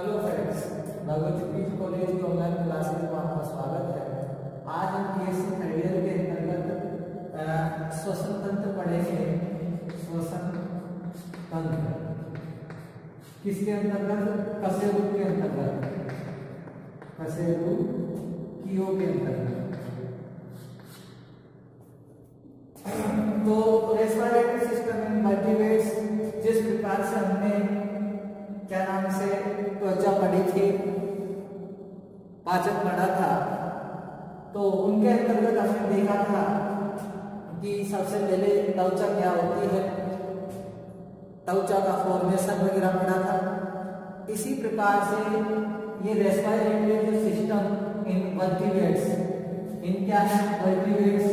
Hello friends, Bhagwati पीठ college की online classes में आपका स्वागत है। आज हम पीएससी थर्ड ईयर के अंतर्गत श्वसन तंत्र पढ़ेंगे। श्वसन तंत्र किसके अंतर्गत? कशेरुक के अंतर्गत, कशेरुकियों के अंतर्गत। तो रेस्पिरेटरी सिस्टम इन वर्टिब्रेट्स, जिस प्रकार से हमने क्या नाम से त्वचा पढ़ी थी, पाचन पढ़ा था, तो उनके अंतर्गत हमने देखा था कि सबसे पहले त्वचा क्या होती है, त्वचा का फॉर्मेशन वगैरह पढ़ा था। इसी प्रकार से ये रेस्पिरेटरी सिस्टम इन वर्टिब्रेट्स, इन क्या है वर्टिब्रेट्स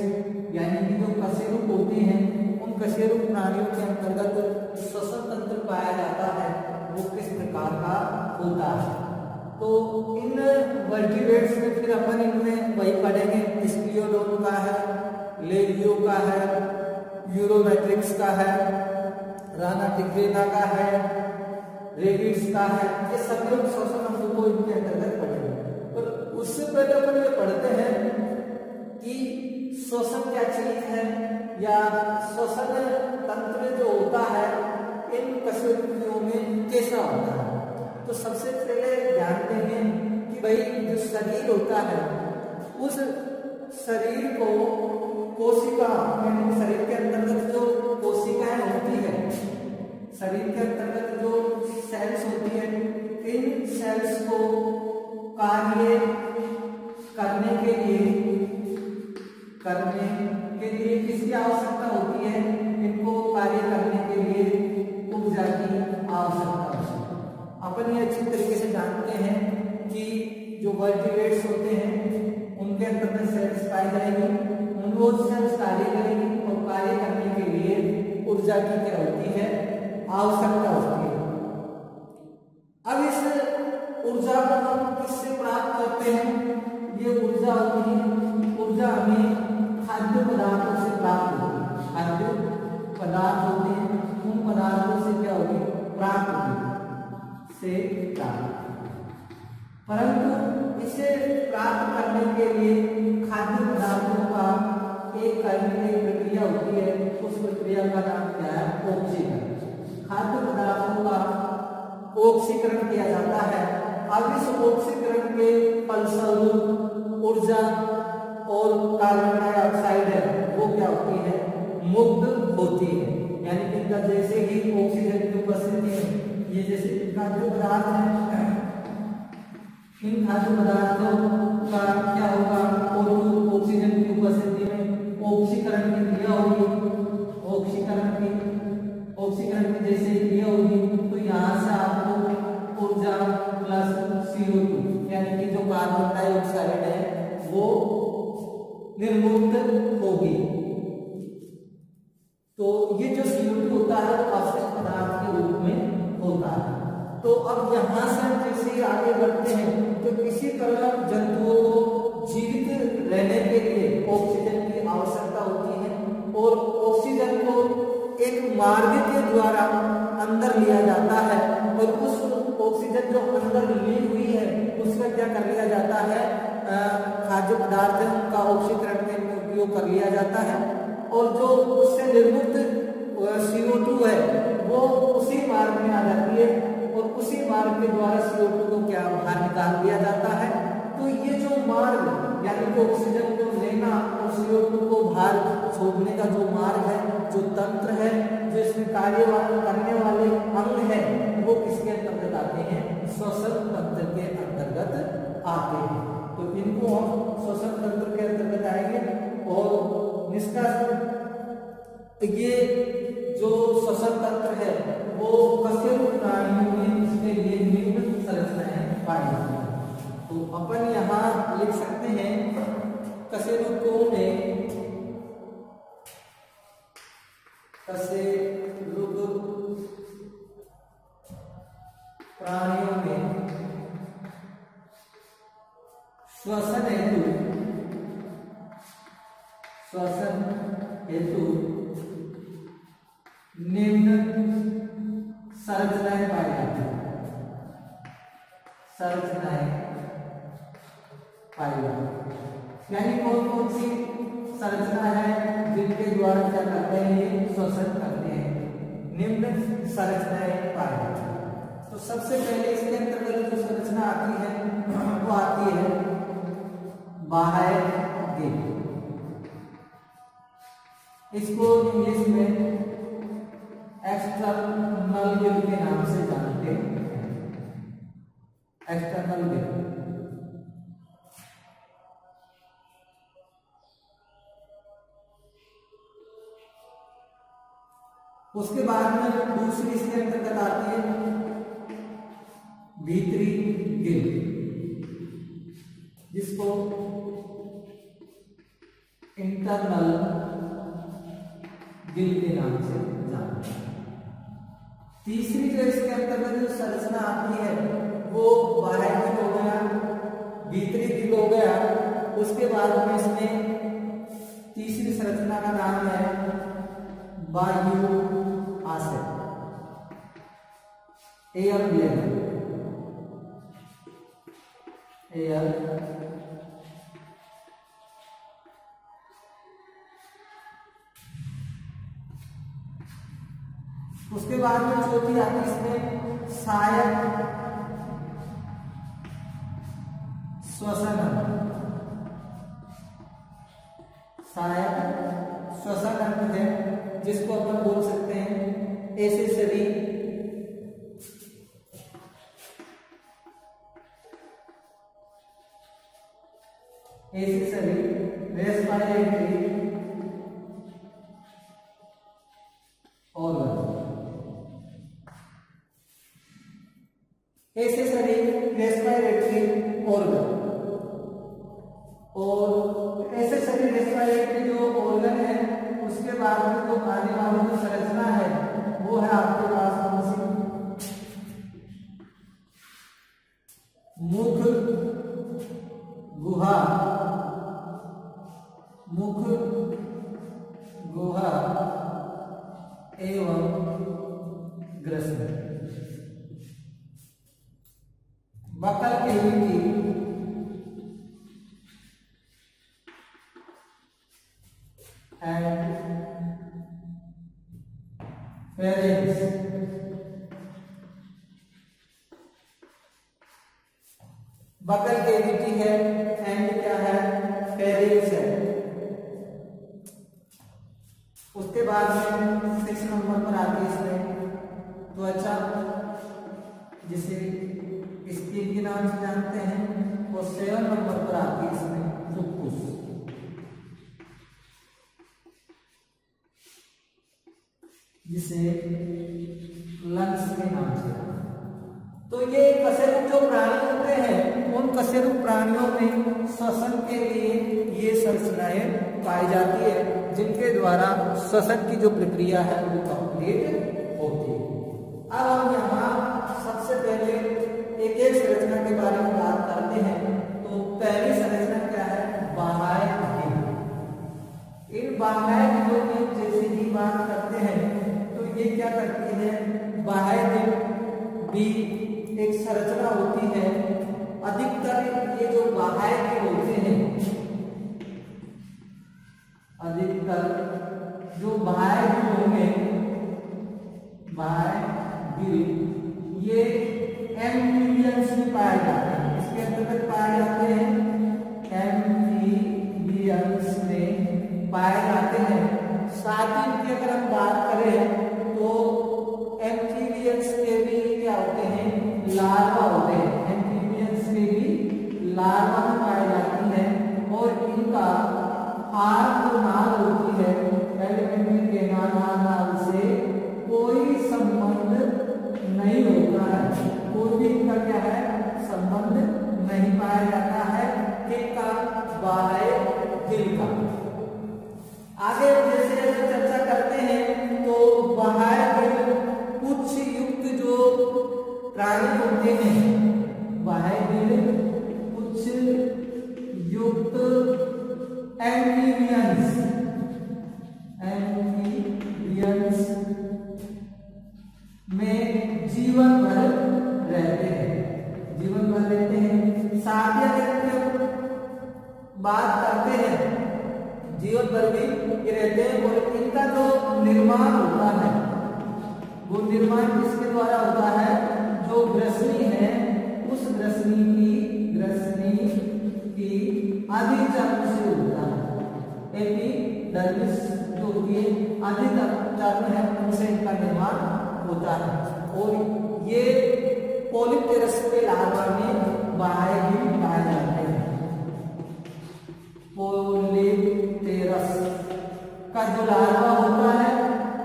यानी कि जो कशेरुक होते हैं, उन कशेरुक प्राणियों के अंतर्गत श्वसन तंत्र पाया जाता है, वो किस प्रकार का होता है। तो इन वर्टिब्रेट्स में फिर अपन इनमें वही पढ़ेंगे, स्क्लियोडोन का है, लेवियो का है, यूरोमेट्रिक्स का है, राना टिग्रेना का है, रेडिट्स का है। ये सभी लोग श्वसन अंगों को इनके अंतर्गत पढ़ेंगे। और उससे पहले अपन ये पढ़ते हैं कि श्वसन क्या चीज है, या श्वसन तंत्र जो होता है इन कशेरुकियों में कैसा होता है। तो सबसे पहले ध्यान देंगे कि भाई जो शरीर होता है, उस शरीर को कोशिका, यानी शरीर के अंतर्गत जो कोशिकाएं होती है, शरीर के अंतर्गत जो सेल्स होती है, इन सेल्स को कार्य करने के लिए किसकी आवश्यकता होती है? इनको कार्य करने के लिए ऊर्जा की आवश्यकता होती है। अपन ये अच्छी तरीके से जानते हैं कि जो वर्टिब्रेट्स होते हैं उनके अंतर्गत सेल्स पाई जाएगी, उन सेल्स कार्य करेंगी और कार्य करने के लिए ऊर्जा की क्या होती है? आवश्यकता होती है। अब इस ऊर्जा को हम किससे प्राप्त करते हैं? ये ऊर्जा होती है, ऊर्जा हमें खाद्य पदार्थों से प्राप्त होती है। खाद्य पदार्थ होते हैं, उन पदार्थों से क्या होगी? प्राप्त होगी, से प्राप्त। परंतु इसे प्राप्त करने के लिए खाद्य पदार्थों का एक करने की प्रक्रिया होती है, उस प्रक्रिया का नाम क्या है? ऑक्सीकरण। खाद्य पदार्थों का ऑक्सीकरण किया जाता है। अब इस ऑक्सीकरण के फलस्वरूप ऊर्जा और कार्बन डाइऑक्साइड है वो क्या होती है? मुक्त होती है। यानी कि जैसे ही ऑक्सीजन की उपस्थिति में ये जैसे खाद्य पदार्थ है, इन खाद्य पदार्थों का क्या होगा? ऑक्सीजन की उपस्थिति में ऑक्सीकरण की क्रिया होगी। ऑक्सीकरण की जैसे क्रिया होगी तो यहाँ से आपको ऊर्जा प्लस CO2 यानी कि जो कार्बन डाइऑक्साइड है वो निर्मुक्त होगी। तो ये जो CO2 होता है वो अपशिष्ट पदार्थ के रूप में होता है। तो अब यहाँ से हम जैसे आगे बढ़ते हैं तो किसी तरह जंतुओं को जीवित रहने के लिए ऑक्सीजन की आवश्यकता होती है, और ऑक्सीजन को एक मार्ग के द्वारा अंदर लिया जाता है, और उस ऑक्सीजन जो अंदर ली हुई है उसका क्या कर लिया जाता है? खाद्य पदार्थ का ऑक्सीकरण में उपयोग कर लिया जाता है, और जो उससे निर्मुक्त CO2 है वो उसी मार्ग में आ जाती है, और उसी मार्ग के द्वारा CO2 को क्या बाहर निकाल दिया जाता है। तो ये जो मार्ग यानी कि ऑक्सीजन को लेना और CO2 को बाहर छोड़ने का जो मार्ग है, जो तंत्र है, जो इसमें कार्य करने वाले अंग है, वो किसके अंतर्गत आते हैं? श्वसन तंत्र के अंतर्गत आते हैं। तो इनको हम श्वसन तंत्र के अंतर्गत आएंगे। और निष्कर्ष ये जो श्वसन तंत्र है वो कशेरुक प्राणियों में इसके लिए निम्न संरचनाएं पाई जाती हैं। तो अपन यहाँ लिख सकते हैं कशेरुकों में, कशेरुक प्राणियों में श्वसन हेतु निम्न संरचनाएं पाई जाती हैं। संरचनाएं पाई जाती हैं। यानी कौन कौन सी संरचना है जिनके द्वारा क्या करते हैं, ये श्वसन करते हैं, निम्न संरचनाएं पाई जाती हैं। तो सबसे पहले इसके अंतर्गत जो संरचना आती है वो आती है बाह्य गिल। इसको इंग्लिश में एक्सटर्नल गिल के नाम से जानते हैं, एक्सटर्नल गिल। उसके बाद में दूसरी इसके अंतर्गत आती है भीतरी गिल, जिसको इंटरनल गिल के नाम से जानते हैं। तीसरी जो इसके अंतर्गत जो संरचना आती है वो बाह्य गिल हो गया, भीतरी गिल हो गया। उसके बाद में इसमें तीसरी संरचना का नाम है वायु आशय, एयर ब्लैडर, एयर उसके बाद में चौथी आती है इसमें सहायक श्वसन, सहायक श्वसन अंग है, जिसको अपन बोल सकते हैं accessory respiratory organ, accessory respiratory organ. और एसेसरी रेस्पिरेटरी जो ऑर्गन है उसके बाद में जो आने वाली जो संरचना है वो है आपके पास कौन सी, मुख गुहा, मुख गुहा एवं ग्रसन, buccal cavity and pharynx. Buccal cavity है एंड क्या है, फेरेंस है। उसके बाद में 6 नंबर पर आती है इसमें त्वचा, जिसे स्किन के नाम से जानते हैं। और 7 नंबर पर आती है इसमें फुफ्फुस, जिसे लंग्स के नाम से। तो ये कशेरुक जो प्राणी होते हैं उन कशेरुक प्राणियों में श्वसन के लिए ये संरचनाएं पाई जाती है, जिनके द्वारा श्वसन की जो प्रक्रिया है वो कंप्लीट होती है। अब हम यहाँ सबसे पहले एक एक संरचना के बारे में बात करते हैं। तो पहली संरचना क्या है, बाह्य गिल। इन बाह्य गिलों की जैसे ही बात करते हैं तो ये क्या करती है, बाह्य गिल भी एक संरचना होती है। अधिकतर ये जो बाह्य गिल होते हैं, अधिकतर जो बाह्य गिल होंगे, बाह्य गिल ये एम्फीबियंस में पाए जाते हैं। इसके अंतर्गत पाए जाते हैं, एम्फीबियंस में पाए जाते हैं। साथ ही इनकी अगर हम बात करें तो एम्फीबियंस के भी क्या होते हैं, लार्वा होते हैं। एम्फीबियंस के भी लार्वा में पाई जाती है। और इनका हाथ जो नाल होती है, एलिमेंट्री के नाल से कोई संबंध नहीं होता है, कोई भी इनका क्या है, संबंध नहीं पाया जाता है किसका, बाह्य गिल का। आगे जैसे जैसे चर्चा करते हैं तो बाह्य गिल कुछ युक्त जो प्राणी होते हैं, बाह्य गिल कुछ युक्त एम्फीबियंस में जीवन भर रहते हैं, जीवन भर बात करते हैं, जीवन भर भी ये रहते हैं, और इनका जो निर्माण होता है वो निर्माण किसके द्वारा होता है? जो ग्रसनी है उस ग्रसनी की अधिचर्म से होता है। एपिडर्मिस जो होती है अधिचर्म है उनसे इनका निर्माण होता है। और ये पॉलीप्टेरस के लार्वा में बाह्य गिल पाए जाते हैं। पॉलीप्टेरस का जो लार्वा होता है,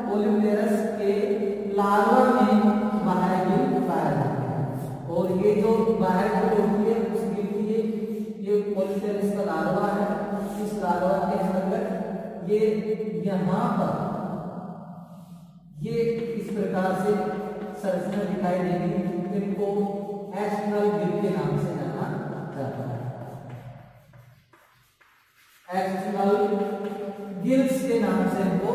पॉलीप्टेरस के लार्वा में बाह्य गिल पाया जाता है। और ये जो बाह्य गिल होती है उस गिल की ये पॉलीप्टेरस का लार्वा है। इस लार्वा के अंतर्गत ये यहाँ पर ये इस प्रकार से संरचना दिखाई देगी। इनको एक्सटर्नल गिल के नाम से जाना जाता है। एक्सटर्नल गिल्स के नाम से इनको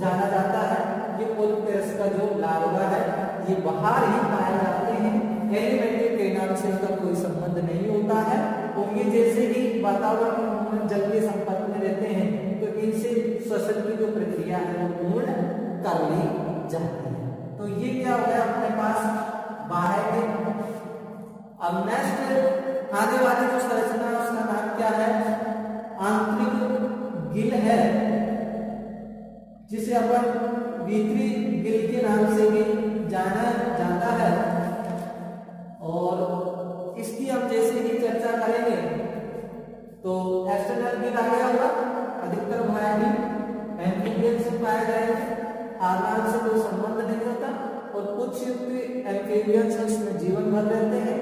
जाना जाता है। ये पॉलीप्टेरस का जो लार्वा है ये बाहर ही पाए जाते हैं। एलिमेंट्री ट्रेनल से इनका कोई संबंध नहीं होता है। और ये जैसे ही वातावरण जल के संपर्क में रहते हैं तो इनसे श्वसन की जो प्रक्रिया है वो पूर्ण कर ली जाती है। तो ये क्या हो गया अपने पास बाह्य गिल। अब नेक्स्ट आने वाली जो संरचना है उसका नाम क्या है? आंतरिक गिल है, जिसे अपन भीतरी गिल के नाम से भी जाना जाता है। और इसकी हम जैसे ही चर्चा करेंगे तो एक्सटर्नल गिल आ गया होगा, अधिकतर बाह्य गिल एम्फीबियन से पाए जाएंगे, आर्गान से कोई संबंध नहीं होता। और कुछ एम्फीबियंस उसमें जीवन भर रहते हैं।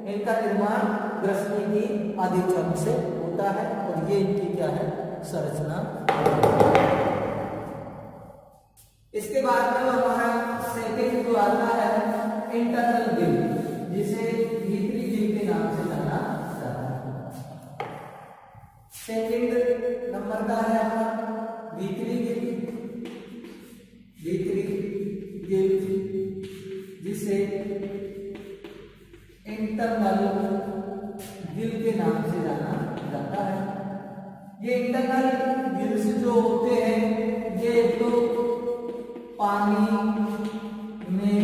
इनका निर्माण ग्रसनी की अधिचर्म से होता है। और ये इनकी क्या है? संरचना। इसके बाद में हमारा सेकेंड जो आता है इंटरनल गिल, जिसे भीतरी गिल के नाम से जाना जाता है। सेकेंड नंबर का है अपना भीतरी गिल। भीतरी गिल जिसे इंटरनल गिल के नाम से जाना जाता है। ये इंटरनल गिल्स जो होते हैं ये तो पानी में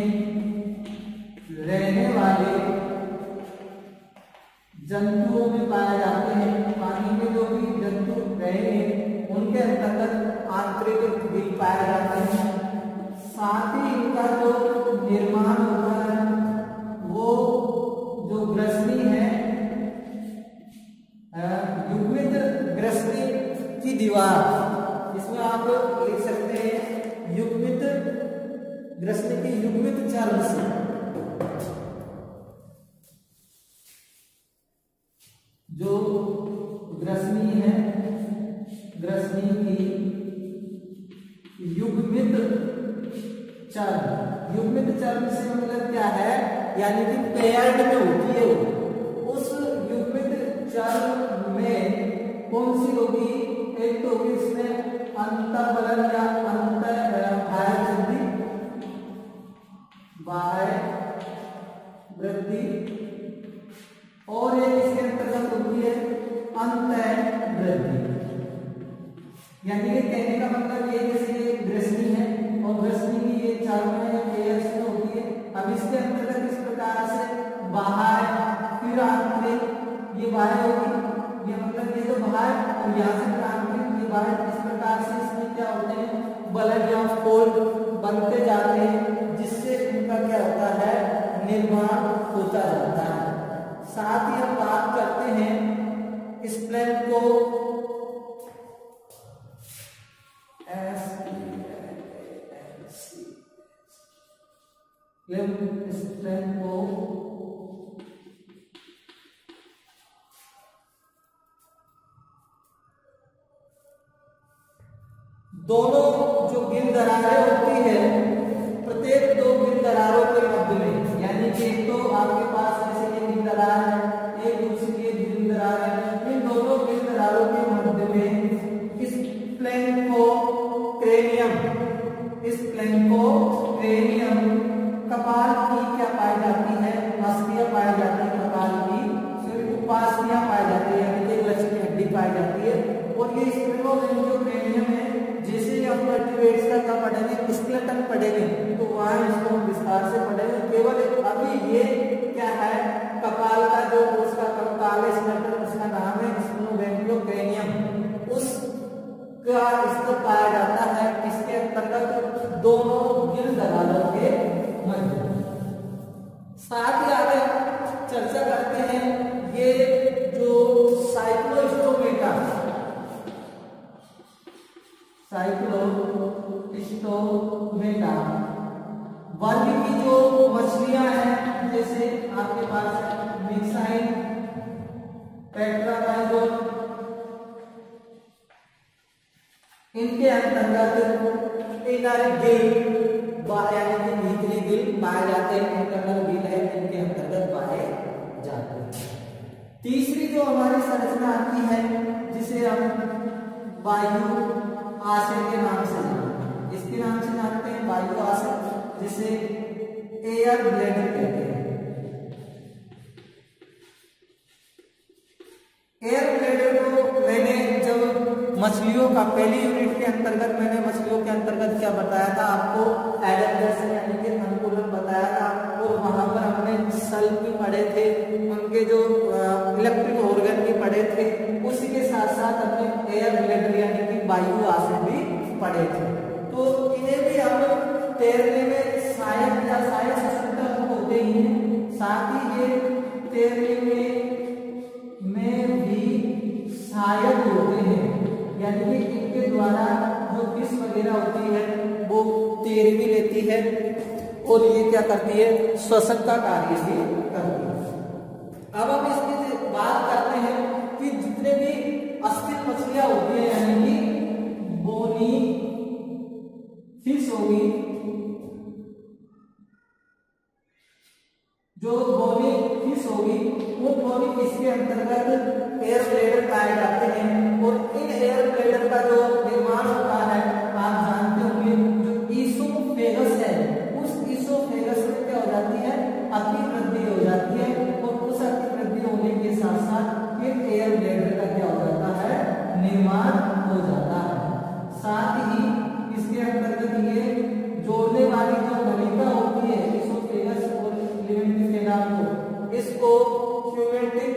रहने वाले जंतुओं में पाए जाते हैं। पानी में जो भी जंतु रहेंगे उनके अंतर्गत आंतरिक गिल पाए जाते हैं। साथ ही इनका जो निर्माण होता है वो जो ग्रसनी है, युग्मित ग्रसनी की दीवार, इसमें आप लिख सकते हैं युग्मित ग्रसनी की युग्मित चर्म से जो ग्रसनी है, ग्रसनी की युग्मित चर्म। युग्मित चर्म से मतलब क्या है? यानी कि पेयर्ड में होती है वो। उस युग्मित चर्म में कौन सी होगी? एक तो होगी इसमें अंतःफलन या बाह्य वृद्धि, और एक इसके अंतर्गत होती है अंतःवृद्धि। यानी कि कहने का मतलब ये जैसे ये ग्रसनी है और ग्रसनी की ये चर्म है पेयर्स में होती है। अब इसके अंतर्गत इस प्रकार से बाह्य फिर आंतरिक, ये बाह्य होगी, ये मतलब ये तो बाह्य और यहाँ से आंतरिक, ये बाह्य। इस प्रकार से इसमें क्या होते हैं? बल्ब या फोल्ड बनते जाते हैं, जिससे इनका क्या होता है? निर्माण होता जाता है। साथ ही हम बात करते हैं स्प्लेन को स्प्लेन को दोनों जो गिल दरारें होती है, प्रत्येक दो गिल दरारों के मध्य में, यानी कि एक तो आपके पास जैसे ये गिल दरार है, एक दूसरी ये गिल दरार है, इन दोनों गिल दरारों के मध्य में इस प्लेन को क्रेनियम, इस प्लेन को क्रेनियम कपाल की क्या पाई जाती है? अस्थियां पाई जाती है कपाल की, फिर उपास्थियां पाई जाती है, यानी कि लचक हड्डी पाई इनके अंतर्गत इनर गिल यानी कि भीतरी गिल पाए जाते हैं, इंटरनल गिल है इनके अंतर्गत पाए जाते हैं। तीसरी जो हमारी संरचना आती है जिसे हम वायु आशय के नाम से जानते हैं, इसके नाम से जानते हैं वायु आशय, जिसे एयर ब्लैडर कहते हैं। एयर ब्लैडर को मैंने जब मछलियों का पहली यूनिट के अंतर्गत मैंने मछलियों के अंतर्गत क्या बताया था आपको, एडेप्टर यानी कि अनुकूलन बताया था, और वहां पर हमने सेल भी पढ़े थे, उनके जो इलेक्ट्रिक ऑर्गन भी पढ़े थे, उसी के साथ साथ हमने एयर ब्लैडर यानी कि वायु आशय भी पढ़े थे। तो इन्हें भी हम तैरने में सहायक या सहायक सिस्टम होते ही हैं, साथ ही ये तैरने में भी सहायक होते हैं, यानी कि इनके द्वारा जो फिश वगैरह होती है वो तैर भी लेती है और ये क्या करती है, श्वसन का कार्य भी करती है। अब हम इसकी बात करते हैं कि जितने भी अस्थिर मछलियां होती है यानी कि बोनी फिश होगी, जो बोनी फिश होगी वो बोनी फिश के अंतर्गत एयर ब्लैडर पाए जाते हैं, और इन एयर ब्लैडर का जो निर्माण होता है आप जानते होंगे, जो ईसोफेगस है उस ईसोफेगस में क्या हो जाती है, अतिवृद्धि हो जाती है, और उस अतिवृद्धि होने के साथ साथ फिर एयर ब्लैडर का क्या हो जाता है, निर्माण हो जाता है। साथ ही इसके अंतर्गत ये जोड़ने वाली जो नलिका होती है ईसोफेगस और लिम्फेटिक के नाम को, इसको क्यूमेटिक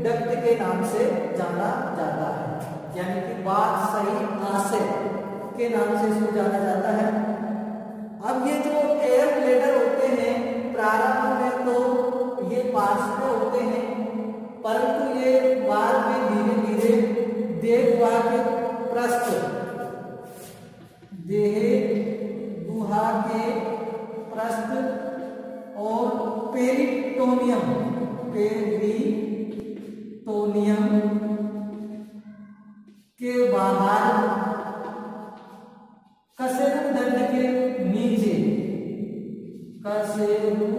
डक्ट के नाम से जाना जाता है, यानी कि बात सही आशय के नाम से इसको जाना जाता है। अब ये जो एयर ब्लैडर होते हैं प्रारंभ में तो ये पास में होते हैं, परंतु ये बाद में धीरे धीरे देह के पृष्ठ गुहा के पृष्ठ और पेरिटोनियम के बाहर कशेरुक दंड के नीचे, कशेरुक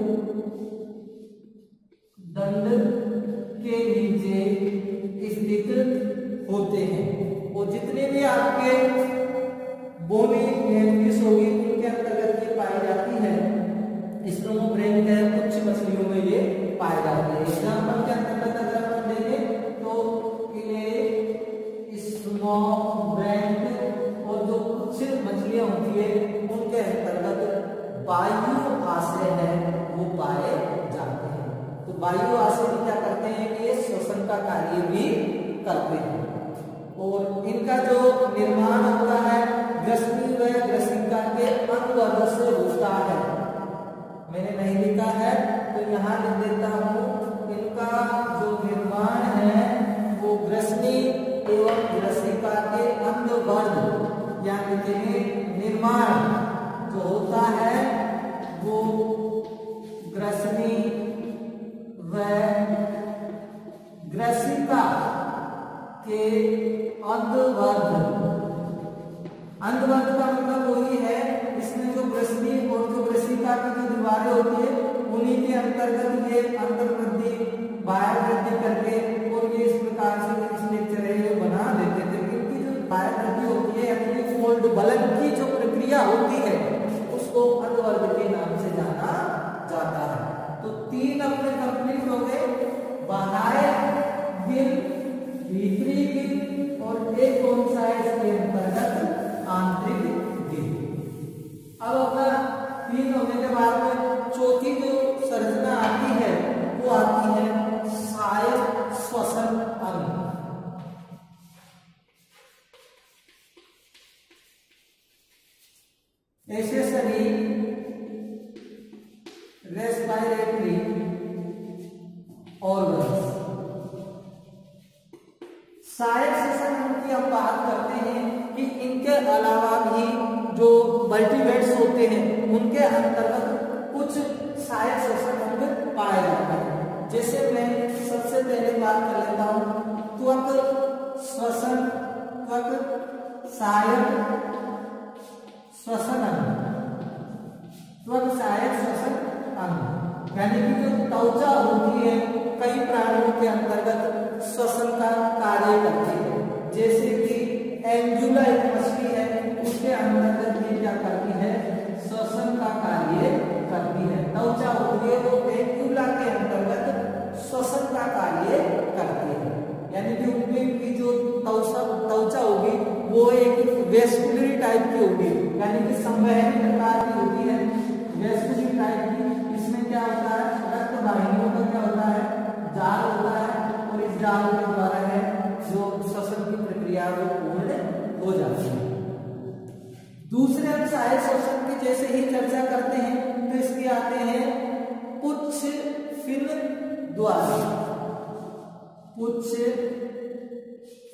दंड के नीचे स्थित होते हैं, और जितने भी आपके बोनी फिश होगी इनके अंतर्गत ये पाई जाती है। स्ट्रोमोब्रेन के कुछ मछलियों में ये पाए जाते हैं। एग्जाम्पल के अंतर्गत अगर हम देखें तो इन्हें स्ट्रोमोब्रेन और जो कुछ मछलियां होती है उनके अंतर्गत वायु आशय है वो पाए जाते हैं। तो वायु आशय भी क्या करते हैं कि ये श्वसन का कार्य भी करते हैं, और इनका जो निर्माण होता है ग्रसनी व ग्रसिका के अंगवर्ग से होता है। मैंने नहीं लिखा है तो यहाँ लिख देता हूँ, इनका जो निर्माण है वो ग्रसनी एवं ग्रसिका के अंगवर्ग यानी कि निर्माण जो होता है वो ग्रसनी व ग्रसिका के अंगवर्ग का मतलब वही है, इसमें जो ग्रसनी और जो ग्रसिका की जो दीवारें होती है उन्हीं के अंतर्गत ये अंतर्वृद्धि बाहर वृद्धि करके, और ये इस प्रकार से इस लेक्चर है बना देते थे। इनकी जो बाहर वृद्धि होती है यानी कि फोल्ड बलन की जो प्रक्रिया होती है उसको अंतर्वर्ग के नाम से जाना जाता है। तो तीन अपने कंप्लीट हो गए, बाह्य गिल, भीतरी गिल और एक कौन सा है इसके अंतर्गत आंतरिक गिल। अब अपना तीन होने के बाद में चौथी जो संरचना आती है वो आती है सहायक श्वसन अंग। Accessory respiratory organs. सहायक श्वसन अंग की हम बात करते हैं कि इनके अलावा भी जो वर्टिब्रेट्स होते हैं उनके अंतर्गत कुछ सहायक श्वसन अंग पाए जाते हैं। जैसे मैं सबसे पहले बात कर लेता हूं त्वक श्वसन, त्वक सहायक श्वसन अंग, त्वक सहायक श्वसन अंग, यानी कि जो त्वचा होती है कई प्राणियों के अंतर्गत श्वसन का कार्य करती है। जैसे कि एंजुला एक मछली है, उसके अंतर्गत ये क्या करती है, श्वसन का कार्य करती है। त्वचा होती है वो एंजुला के अंतर्गत श्वसन का कार्य करती है, यानी कि उनकी जो त्वचा होगी वो एक वेस्कुलरी टाइप की होगी, यानी कि संवहनी प्रकार की होती है, वेस्कुलरी टाइप की। इसमें क्या होता है, रक्त वाहिनियों का क्या होता है, जाल होता है, और इस जाल के द्वारा है जो श्वसन की प्रक्रिया वो पूर्ण हो जाती है। दूसरे हम सहायक श्वसन की जैसे ही चर्चा करते हैं तो इसके आते हैं पुच्छ फिन द्वार, पुच्छ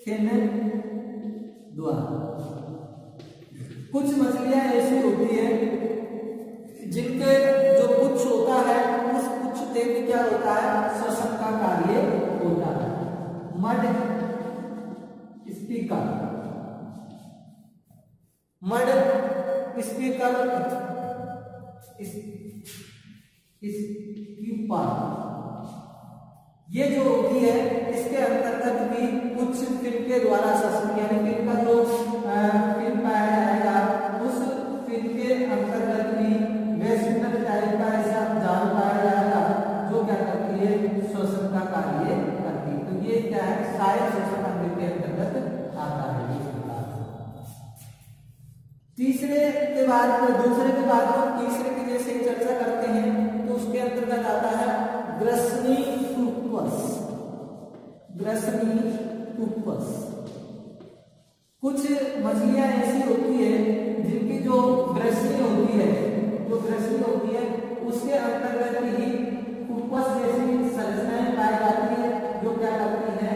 फिन द्वार। कुछ मछलियां ऐसी होती है जिनके जो पुच्छ होता है उस पुच्छ से क्या होता है, श्वसन का कार्य होता है। मड स्पीकर, मड स्पीकर ये जो होती है इसके अंतर्गत भी कुछ फिन के द्वारा श्वसन, यानी फिन का जो फिन पाया जाएगा उस फिन के अंतर्गत भी वेस्कुलर टाइप का ऐसा जाल पाया जाएगा जो क्या करती है, श्वसन का कार्य करती है। तो ये क्या है, सहायक श्वसन अंग के अंतर्गत आता है। तीसरे के बाद दूसरे के बाद हम तीसरे की जैसे ही चर्चा करते हैं तो उसके अंतर्गत आता है ग्रसनी टूपस, ग्रसनी टूपस। कुछ मछलियां ऐसी होती है जिनकी जो ग्रसनी होती है, जो ग्रसनी होती है उसके अंतर्गत ही टूपस जैसी संरचनाएं पाई जाती है जो क्या करती है,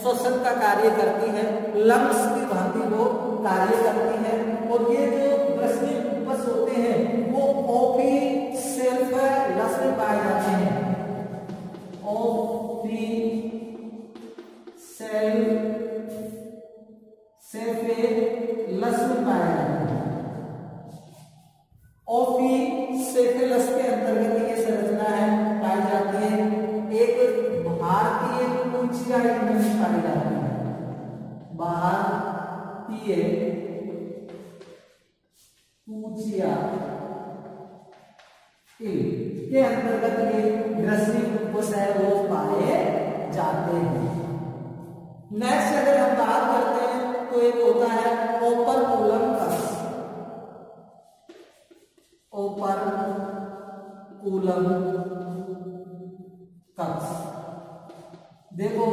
श्वसन का कार्य करती है, लंग्स की भांति वो कार्य करती है। और ये जो ग्रसनी टूपस होते हैं वो ओपी सेल्फ लस में पाए जाते हैं, ओपी सेल्फ लस में पाए जाते हैं। ओपीसेफेलस के अंतर्गत ये संरचना है पाई जाती है। एक भारतीय पूंछिया में पाई जाती है, भारतीय पूंछिया के अंतर्गत ये ग्रसनी टूपस है वो पाए जाते हैं। नेक्स्ट अगर हम बात करते हैं तो एक होता है ओपर्कुलम कस, ओपर्कुलम कस। देखो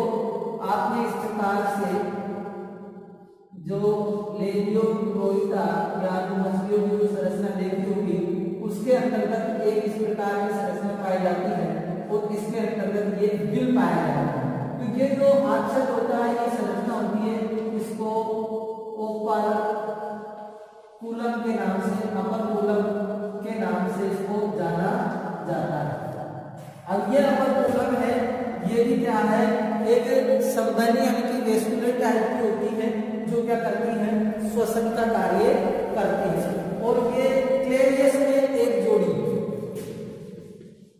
आपने इस प्रकार से जो लेबियोप्रोइटा या मछलियों की जो संरचना देखी होगी उसके अंतर्गत एक इस प्रकार की संरचना पाई जाती है और इसके अंतर्गत ये गिल पाया जाता है। तो ये जो आच्छद होता है ये संरचना होती है, इसको ओपर्कुलम के नाम से, अपर्कुलम के नाम से इसको जाना जाता है। अब ये अपर्कुलम है, ये भी क्या है, एक संवहनी यानी कि वेस्कुलर टाइप की होती है जो क्या करती है, श्वसन का कार्य करती है। और ये क्लेरियस में एक जोड़ी,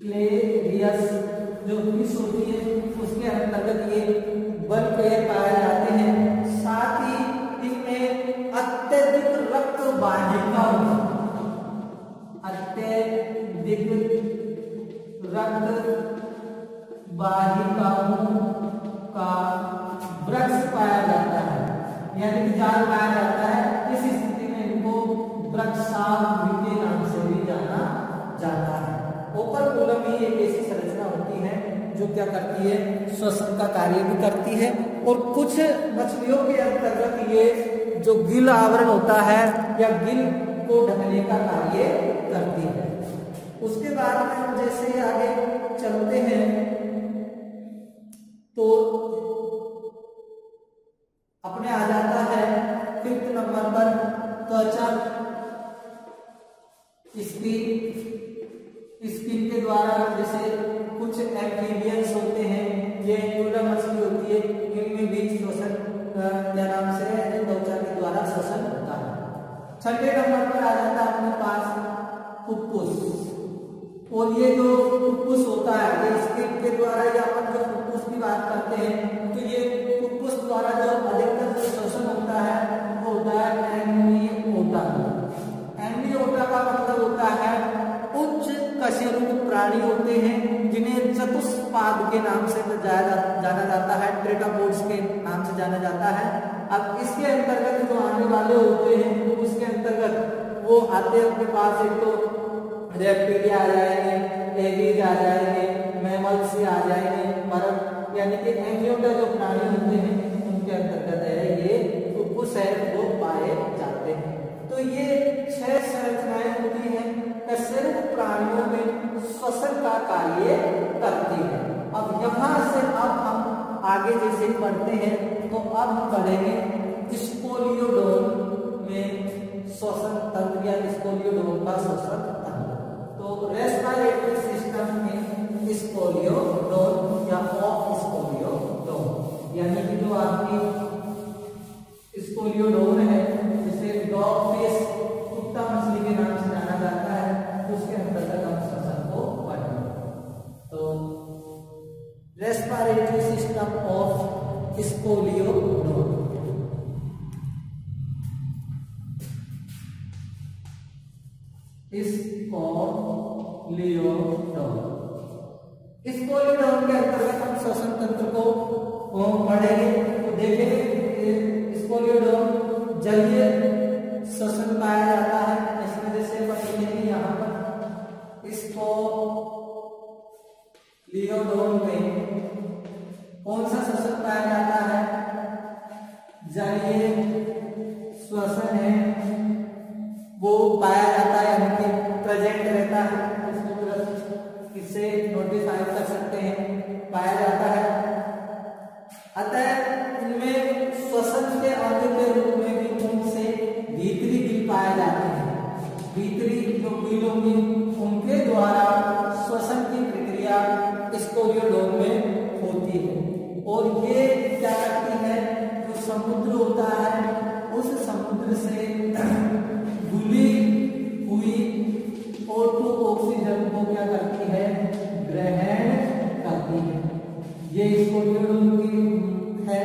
क्लेरियस जो फिश होती है उसके अंतर्गत ये बल पेयर पाए जाते हैं। साथ ही इनमें अत्यधिक रक्त वाहिका, अत्यधिक रक्त वाहिकाओं का वृक्ष पाया जाता है, यानी कि जाल पाया जाता है। इस स्थिति में इनको वृक्षावृत्ति के नाम से भी जाना जाता है। ओपर्कुलम ही एक ऐसी संरचना होती है जो क्या करती है, श्वसन का कार्य भी करती है। और कुछ मछलियों के अंतर्गत ये जो गिल आवरण होता है या गिल को ढकने का कार्य करती है। उसके बाद में हम जैसे आगे चलते हैं तो अपने आ जाता है 5th नंबर पर त्वचा स्किन के द्वारा, जैसे कुछ एम्फीबियंस होते हैं, ये एंगुला मछली होती है, इनमें भी श्वसन क्या नाम से त्वचा के द्वारा श्वसन छठे नंबर पर आ जाता है अपने पास फुफ्फुस। और ये जो फुफ्फुस होता है, ये स्किन के द्वारा या अपन जो फुफ्फुस की बात करते हैं तो ये फुफ्फुस द्वारा जो अधिकतर जो श्वसन होता है वो होता है एम्नियोटा। एम्नियोटा का मतलब होता है उच्च कशेरुक प्राणी होते हैं जिन्हें चतुष्पाद के नाम से जाना जाता है, टेट्रापोड्स के नाम से जाना जाता है। अब इसके अंतर्गत जो आने वाले होते हैं उसके अंतर्गत वो आते हैं अपने पास, एक तो रेप्टिलिया आ जाएंगे, एविज आ जाएंगे, मैमल्स आ जाएंगे, पर यानी कि एम्नियोटा जो प्राणी होते हैं उनके अंतर्गत है ये फुफ्फुस है वो पाए जाते हैं। तो ये 6 संरचनाएं होती हैं कशेरुक प्राणियों में श्वसन का कार्य करती है। अब यहाँ से अब हम आगे जैसे बढ़ते हैं तो अब हम बढ़ेंगे स्पोलियोडोन में श्वसन तंत्र या स्पोलियोडोन का श्वसन तंत्र। तो रेस्पिरेटरी सिस्टम में स्पोलियोडोन या ऑफ स्पोलियोडोन यानी कि जो आपकी स्पोलियोडोन है जिसे डॉग फिश कुत्ता मछली के नाम से जाना जाता है उसके अंतर्गत हम श्वसन को पढ़ेंगे। तो रेस्पिरेटरी सिस्टम ऑफ स्पोलियोडोन। स्पोलियोडोन के अंतर्गत हम श्वसन तंत्र को पढ़ेंगे। तो देखेंगे स्पोलियोडोन जलीय श्वसन पाया जाता है। इसमें जैसे देखेंगे यहाँ पर स्पोलियोडोन में कौन सा श्वसन पाया जाता है, जलीय श्वसन है वो पाया जाता है, यानी कि प्रेजेंट रहता है। इससे नोटिफाई कर सकते हैं, पाया जाता है। अतः इनमें श्वसन के अंग के रूप में भी उनसे भीतरी गिल पाए जाते हैं। भीतरी जो गिल होंगी उनके द्वारा श्वसन की प्रक्रिया स्पोलियोडोन में होती है। और ये क्या करती है, जो समुद्र होता है उस समुद्र से घुली हुई O2 ऑक्सीजन को क्या करती है, ग्रहण करती है। ये स्पोलियोडोन की है।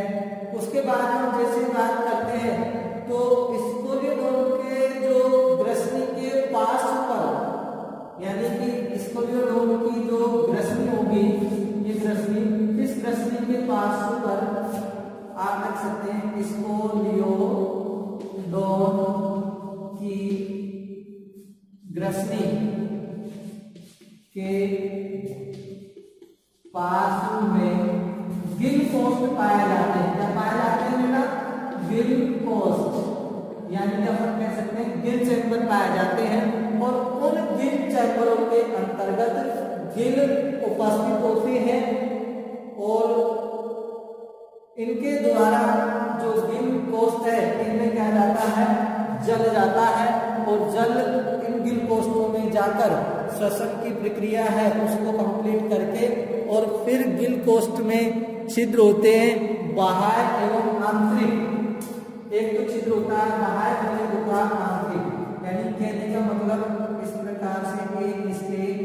उसके बाद हम जैसे बात करते हैं तो स्पोलियोडोन के जो ग्रसनी के पार्श्व पर यानी कि स्पोलियोडोन की जो ग्रसनी होगी, ये ग्रसनी, इस ग्रसनी के पार्श्व पर आप रख सकते हैं स्पोलियोडोन की ग्रसनी के पार्श्व में गिल कोष्ठ पाए जाते हैं। क्या पाए जाते हैं बेटा, गिल कोष्ठ, यानी कि अपन कह सकते हैं गिल चैम्बर पाए जाते हैं। और उन गिल चैम्बरों के अंतर्गत गिल उपस्थित होते हैं और इनके द्वारा जो गिल कोष्ठ है इनमें क्या जाता है, जल जाता है। और जल इन गिल कोष्ठों में जाकर श्वसन की प्रक्रिया है उसको कंप्लीट करके और फिर गिल कोष्ठ में छिद्र होते हैं बाह्य एवं आंतरिक। एक तो छिद्र होता है बाह्य और दूसरा आंतरिक। यानी कहने का मतलब इस प्रकार से एक स्टेज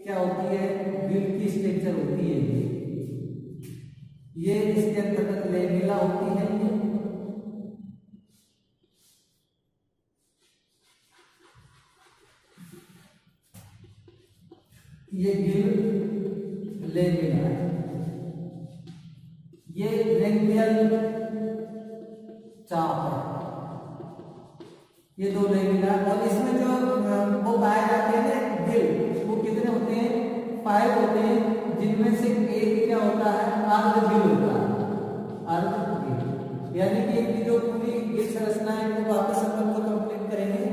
क्या होती है, गिल की स्ट्रक्चर होती है। ये इसके अंतर्गत लेमिला होती है। ये गिल लेमिना है, ये रेंगियल चाप है, ये दो लेमिना। और इसमें जो वो पाए जाते हैं गिल, वो कितने होते हैं, 5 होते हैं, जिनमें से एक क्या होता है, अर्ध गिल होता है, अर्ध गिल। यानी कि इनकी जो पूरी गिल संरचना है वो वापस अपन को कंप्लीट करेंगे।